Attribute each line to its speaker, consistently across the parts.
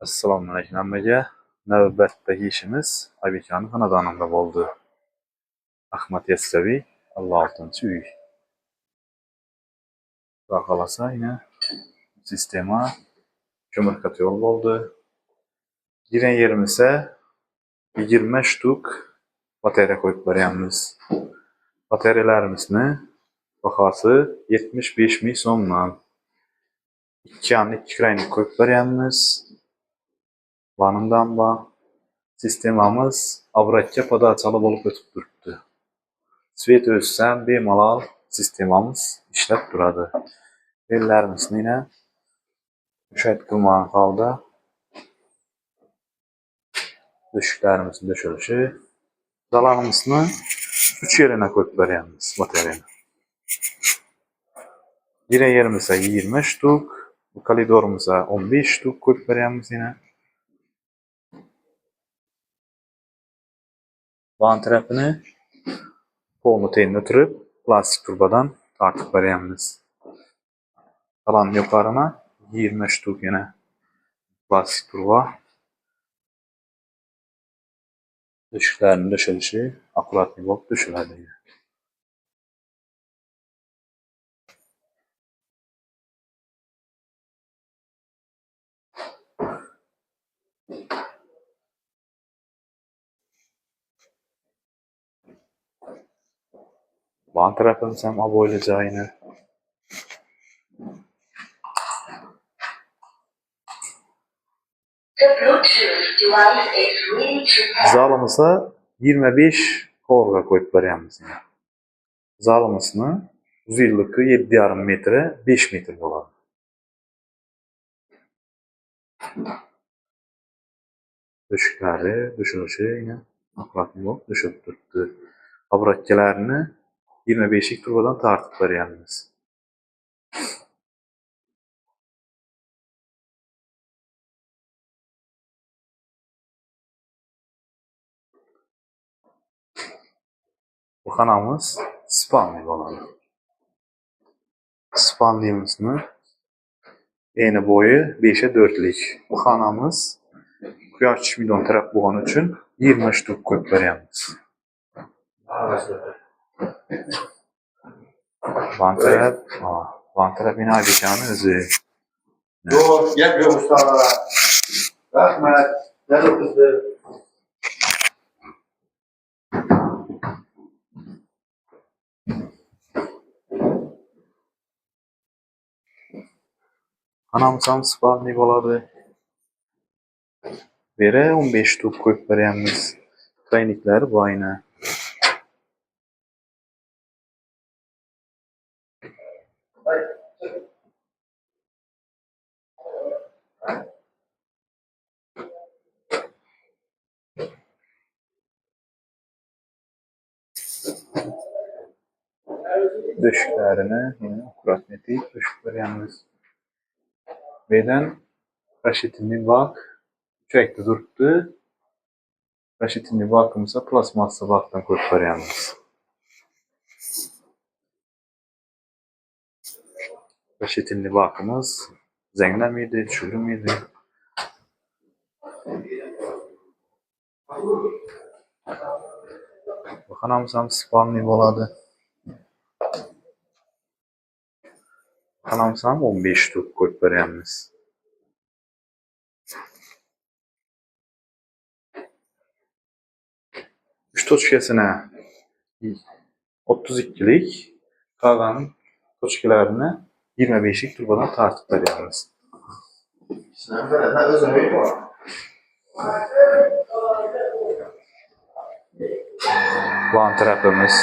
Speaker 1: Assalomu alaykum hammaga. Navbatdagi ishimiz Oybekani xonadonida bo'ldi. Ahmad Yassiraviy 56-uy. Xudo xolasa yana sistema ko'mir yo'l bo'ldi. Giren yerimize 20 shtuk batarya qo'yib beryapmiz. Batareyalarimizni bahosi 75 ming so'mdan. 2 kraynik qo'yib beryapmiz. Vanimdan bor. Sistemamiz obratga podachalı bo'lib o'tib turibdi. Svet o'ssam bemalol sistemamiz ishlab turadi. Bellarimizni yine yumshatgan holda döşüklerimizni döşülüşü. Zalanımızı 3 yerine koyup beryapmiz bataryani. Giren yerimize 20 shtuk, bu koridorimize 15 shtuk koyup beryapmiz yine. Van tarafını polni teyinli turib, plastik turbadan tartib beryapmiz. Kalan yukarına 20 shtuk yine plastik turba. Döşüklerin döşülüşü akuratlı bulup döşüledi. Van tarafımız hem aboylaca aynı. Zalımıza 25 korga koyup beryapmiz. Zalımızın uzunluğu 7,5 metre, 5 metre bo'ladi. Döşükleri döşülüşü yine akuratlı bulup döşülüp turibdi. Obratkalarni 25 turbadan tartib beryapmiz. Bu xonamiz spalniy bo'ladi. Spalniyimizni eni bo'yi 5'e 4'lik. Bu xonamiz quyosh chiqmaydigan taraf bo'lgani uchun 20 shtuk qo'yib beryapmiz. Van taraf yine Oybekani o'zi.
Speaker 2: Yo'q, gap yo'q ustalar. Rahmat. Nari qizni.
Speaker 1: Xonamiz ham spalniy bo'ladi. Beri 15 shtuk qo'yib beryapmiz. Trayniklar bu ayni. Döşüklerini yine akurat netiyip döşük beryapmiz. Beden raşetinli bak sürekli duruptu. Raşetinli bakımıza plasmassa baktan koyup beryapmiz. Raşetinli bakımız zenglemiydi, çürümüydü. Bu xonamiz ham spalniy bo'ladi. Xonamiz ham 15 shtuk qo'yib beryapmiz. Uch tochkasini 32'lik, qolgan tochkalarini 25'lik turbadan tartib beryapmiz. Van tarafımız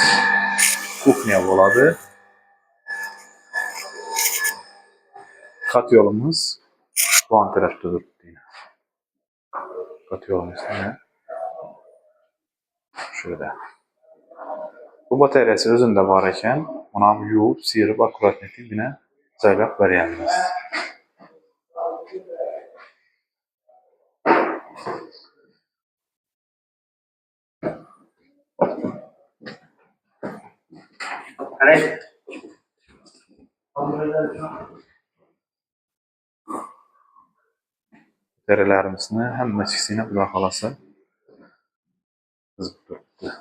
Speaker 1: kuchnya bo'ladi. Kat yolumuz van tarafta turibdi. Kat yolumuz yine şöyle. Bu bataryası özünde var ekan, onu yuvib, sıyırıp akurat netib yine joylab beryapmiz. Dərilərimizni həmməsini Xuda xalasa qızıb durubdu.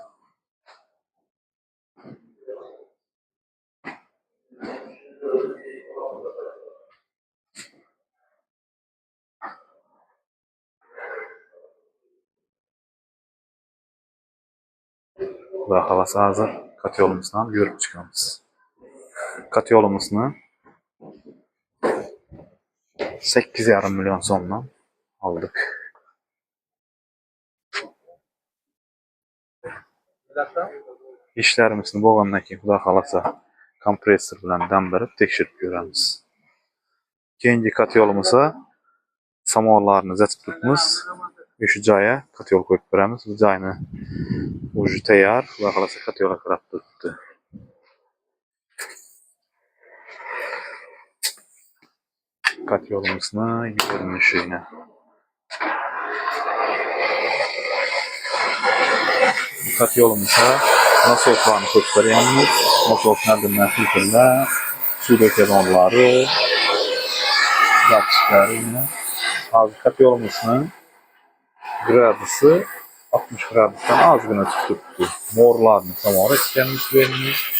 Speaker 1: Xuda xalasa hazır katyolumuzdan görüp çıxamız. Katyolumuzunu 8,5 milyon somdan aldık. İşlerimizni boğandan ki Xuda xalasa kompresor bilen dəmdirib tekşirib görəmiz. İkinci katyolumuza samovarlarını zətib tutmuş. Şu caya katyol koyup verəmiz. Bu cayını ucu təyar. Xuda xalasa katyola qırab tutdu. Katyolumuzun görünüşüyle. Katyolumuza nasoflarını göstereyimiz. Nasoflar denilen filtrler, su döken onları, yapışıklarıyla. Hazır katyolumuzun gradısı 60 gradusdan az güne tuttu. Morlarını samara işlenmiş vermiş.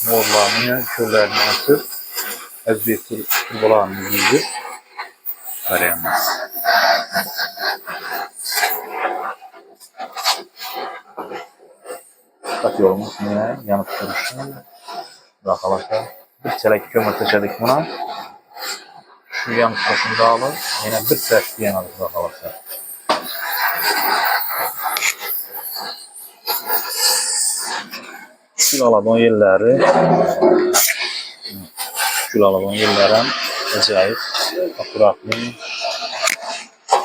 Speaker 1: Morlarını köllerini açıp bir turbalarını yüzüp veremez. Katyolumuz yine yanıp duruşu. Arkadaşlar bir çelek kömür taşıdık buna. Şu yanıp taşını da alır. Yine bir sert yanarız arkadaşlar. Külaladon yerlerin acayip akuratlı,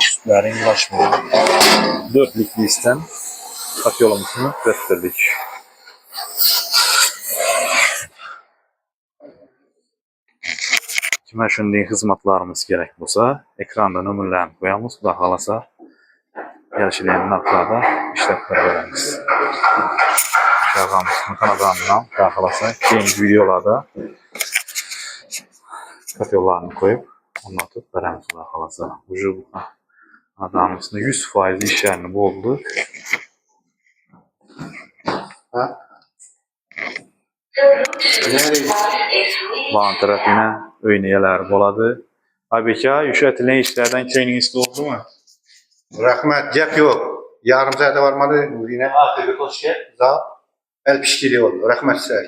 Speaker 1: üstlerin ulaşmıyor. Dörtlük listen katyolumuzunu gösterdik. Kime şunday hizmetlarımız gerek olsa ekranda nömrələrini koyamız. Xuda xalasa gəlişləyən narxlarda işlep verəmiz. Şahımızın kanalından Xuda xalasa keyinci videolarda katyollarını koyup anlatıp verəmiz Xuda xalasa. Ucu adamımızın 100% iş yerini boldu. Bağın tarafına öyneyeler boladı. Abika, yüşetilen işlerden köyünüz oldu mu?
Speaker 2: Rahmet, cep yok. Yarım saate varmadı. Yine ahiri koşuyor. El pişkili oldu. Rahmet size.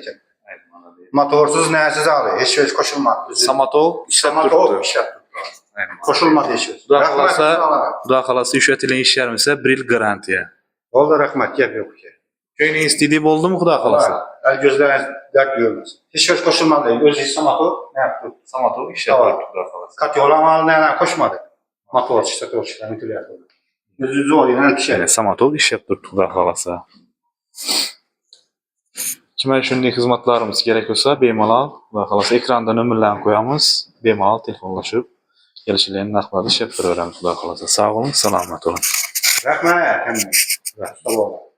Speaker 2: Motorsuz neysiz alıyor. Hiç şey koşulmadı.
Speaker 1: Samatol işlep
Speaker 2: Samatol
Speaker 1: durdu.
Speaker 2: işlep durdu. Koşulmadı hiç şey.
Speaker 1: Xuda xalasa yüşetilen işlerimizde 1 yıl garantiye.
Speaker 2: Oldu rahmet, cep yok ki.
Speaker 1: Köyünün istediği oldu mu Xuda xalasa?
Speaker 2: El gözleriniz dert görmez. Hiç şey koşulmadı. Özü samatol ne yaptı?
Speaker 1: Samatol işlep durdu Xuda xalasa.
Speaker 2: Katyola mal neyle koşmadı. Motor işte koşuyor. Mütülü yapıldı. Gözünüzü oluyor. El pişer.
Speaker 1: Samatol işlep durdu Xuda xalasa. Kime şunday hizmetlarımız gerekiyorsa bemalol Xuda xalasa ekranda nömrələrini koyamız. Bemalol telefonlaşıp gelişilerin narxlarda işlep verəmiz Xuda xalasa. Sağ olun, selamet olun.
Speaker 2: Rahmet. Sağ olun.